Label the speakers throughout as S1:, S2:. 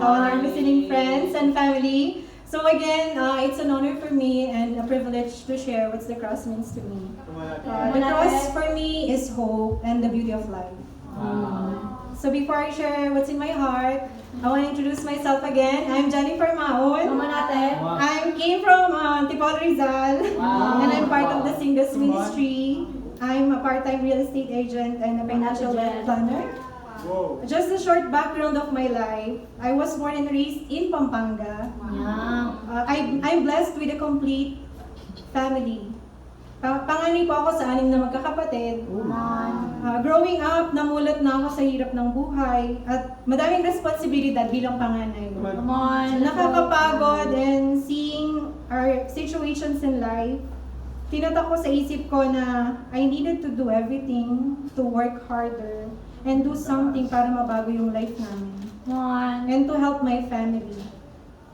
S1: all our listening friends and family. So again, it's an honor for me and a privilege to share what the cross means to me. The cross for me is hope and the beauty of life. So before I share what's in my heart, I want to introduce myself again. I'm Jennifer Maon. I came from Antipolo, Rizal, and I'm part of the Singles Ministry. I'm a part-time real estate agent and a financial wealth planner. Just a short background of my life. I was born and raised in Pampanga. I'm blessed with a complete family. Panganay po ako sa 6 na magkakapatid. Growing up, namulat na ako sa hirap ng buhay at madaming responsibilidad bilang panganay. So, nakakapagod and seeing our situations in life, tinatak ko sa isip ko na I needed to do everything to work harder and do something para mabago yung life namin. And to help my family.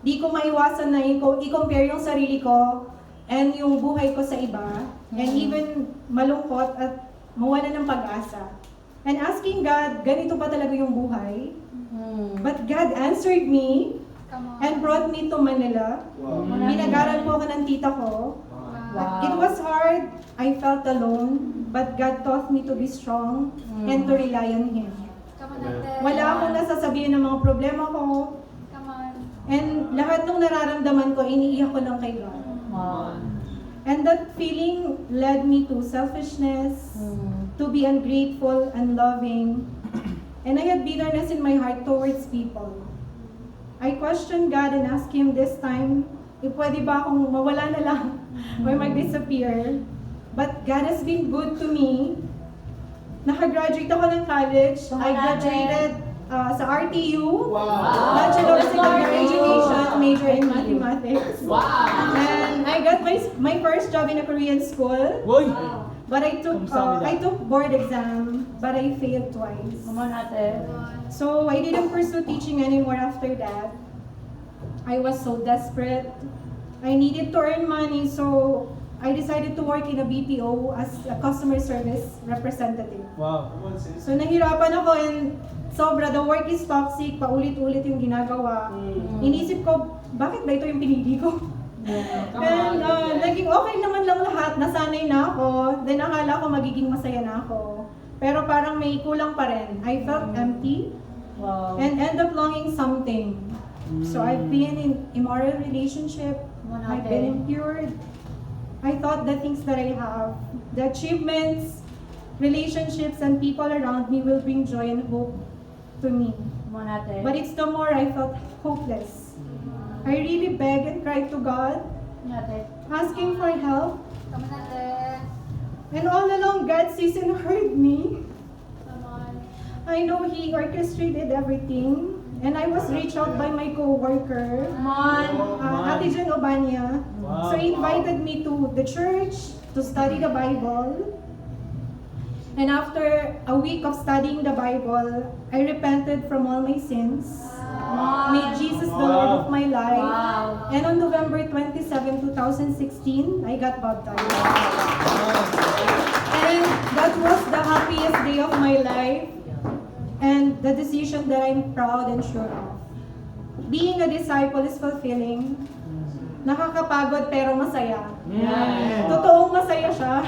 S1: Di ko maiwasan na i-compare yung sarili ko and yung buhay ko sa iba, and even malungkot at mawala ng pag-asa. And asking God, ganito ba talaga yung buhay? But God answered me and brought me to Manila. Pinag-aral po ako ng tita ko. It was hard, I felt alone, but God taught me to be strong and to rely on Him. Wala akong nasasabihin ng mga problema ko. And lahat ng nararamdaman ko, iniiyak ko lang kay God. And that feeling led me to selfishness, to be ungrateful, unloving, and I had bitterness in my heart towards people. I questioned God and asked Him this time, pwede ba akong mawala na lang or mag-disappear? But God has been good to me. Nakagraduate ako ng college. I graduated sa RTU, Bachelor of Secondary Education, major in Mathematics. And I got my first job in a Korean school. But I took board exam, but I failed twice. So I didn't pursue teaching anymore after that. I was so desperate. I needed to earn money, so I decided to work in a BPO as a customer service representative. So nahirapan ako and sobra, the work is toxic, paulit-ulit yung ginagawa. Inisip ko, bakit ba ito yung pinili ko? And naging okay naman lang lahat, nasanay na ako, then akala ko magiging masaya na ako. Pero parang may kulang pa rin. I felt empty and end up longing something. So I've been in immoral relationship, I've been impure. I thought the things that I have, the achievements, relationships, and people around me will bring joy and hope to me. But it's the more I felt hopeless. I really begged and cried to God, asking for help. And all along, God sees and heard me. I know He orchestrated everything. And I was reached out by my co-worker, Ate Jen Obanya. So he invited me to the church to study the Bible. And after a week of studying the Bible, I repented from all my sins, made Jesus the Lord of my life, and on November 27, 2016, I got baptized. And that was the happiest day of my life, and the decision that I'm proud and sure of. Being a disciple is fulfilling. Nakakapagod pero masaya. Totoong masaya siya.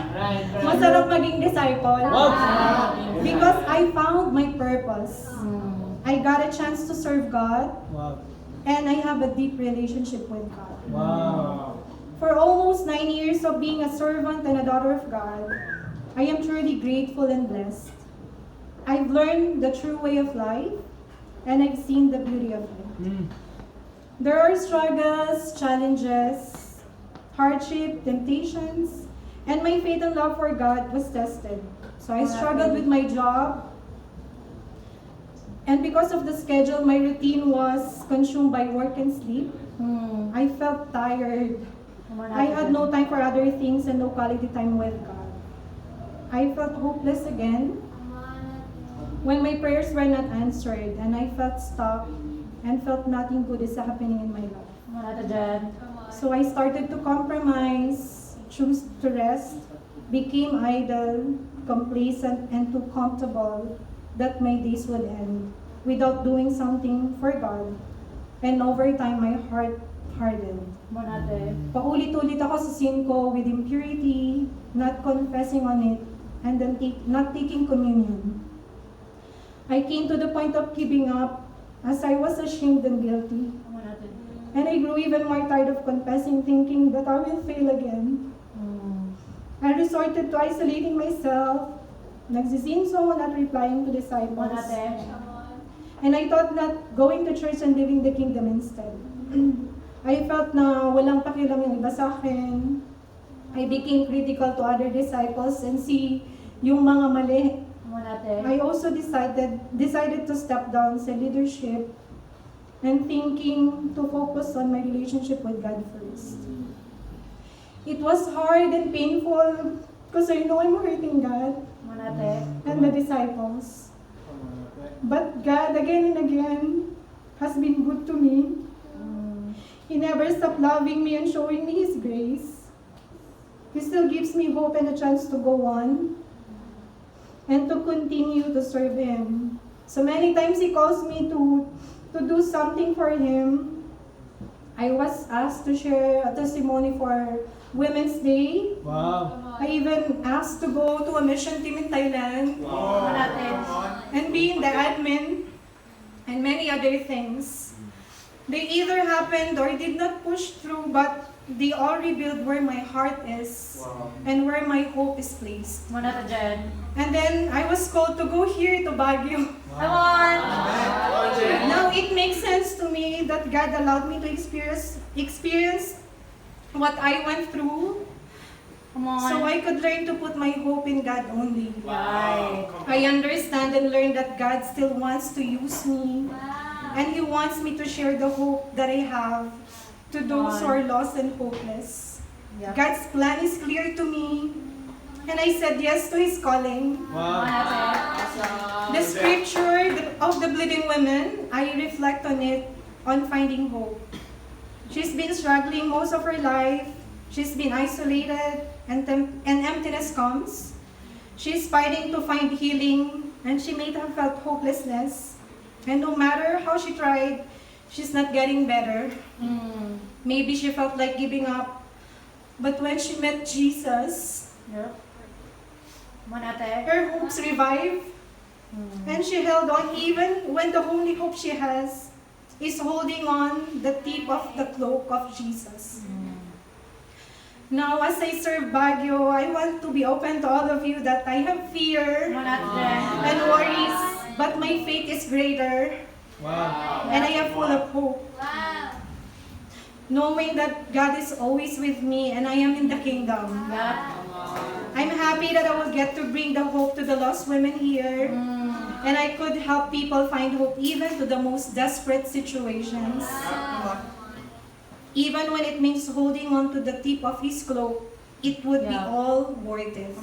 S1: Masarap maging disciple. Because I found my purpose. I got a chance to serve God. And I have a deep relationship with God. For almost 9 years of being a servant and a daughter of God, I am truly grateful and blessed. I've learned the true way of life, and I've seen the beauty of it. There are struggles, challenges, hardship, temptations, and my faith and love for God was tested. So I struggled with my job, and because of the schedule, my routine was consumed by work and sleep. I felt tired. I had no time for other things and no quality time with God. I felt hopeless again when my prayers were not answered, and I felt stuck and felt nothing good is happening in my life. So I started to compromise, choose to rest, became idle, complacent, and too comfortable that my days would end without doing something for God. And over time, my heart hardened. Paulit-ulit ako sa sin ko with impurity, not confessing on it, and then not taking communion. I came to the point of giving up as I was ashamed and guilty. And I grew even more tired of confessing, thinking that I will fail again. I resorted to isolating myself, nagsisinso, not replying to disciples. And I thought that going to church and living the kingdom instead. I felt na walang pakialam yung iba sa akin. I became critical to other disciples and see yung mga mali. I also decided to step down sa leadership and thinking to focus on my relationship with God first. It was hard and painful because I know I'm hurting God and the disciples. But God, again and again, has been good to me. He never stopped loving me and showing me His grace. He still gives me hope and a chance to go on and to continue to serve Him. So many times He calls me to do something for Him. I was asked to share a testimony for Women's Day.
S2: Wow.
S1: I even asked to go to a mission team in Thailand.
S2: Wow.
S1: And being the admin and many other things. They either happened or did not push through, but they all revealed where my heart is and where my hope is placed. And then I was called to go here to Baguio. Now it makes sense to me that God allowed me to experience what I went through, so I could learn to put my hope in God only. I understand and learn that God still wants to use me, and He wants me to share the hope that I have to those who are lost and hopeless. God's plan is clear to me, and I said yes to His calling. The scripture of the bleeding woman, I reflect on it, on finding hope. She's been struggling most of her life. She's been isolated, and emptiness comes. She's fighting to find healing, and she may have felt hopelessness. And no matter how she tried, she's not getting better. Maybe she felt like giving up. But when she met Jesus, her hopes revived. And she held on even when the only hope she has is holding on the tip of the cloak of Jesus. Now, as I serve Baguio, I want to be open to all of you that I have fear and worries, but my faith is greater. And I am full of hope. Knowing that God is always with me and I am in the kingdom. I'm happy that I will get to bring the hope to the lost women here. And I could help people find hope even to the most desperate situations. Even when it means holding on to the tip of His cloak, it would be all worth it.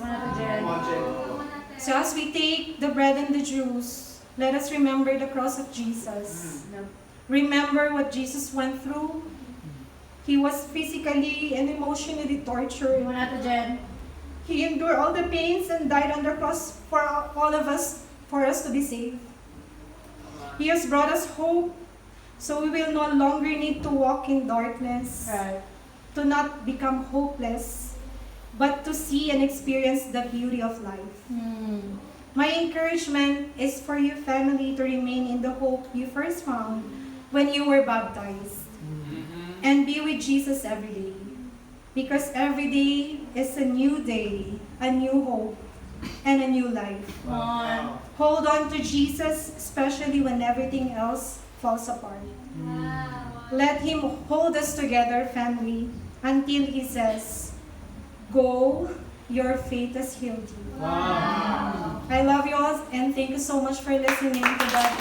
S1: So as we take the bread and the juice, let us remember the cross of Jesus. Remember what Jesus went through. He was physically and emotionally tortured. He endured all the pains and died on the cross for all of us, for us to be saved. He has brought us hope, so we will no longer need to walk in darkness, to not become hopeless, but to see and experience the beauty of life. My encouragement is for you, family, to remain in the hope you first found when you were baptized. And be with Jesus every day. Because every day is a new day, a new hope, and a new life. Hold on to Jesus, especially when everything else falls apart. Let Him hold us together, family, until He says, "Go, your faith has healed you." I love you all, and thank you so much for listening to that.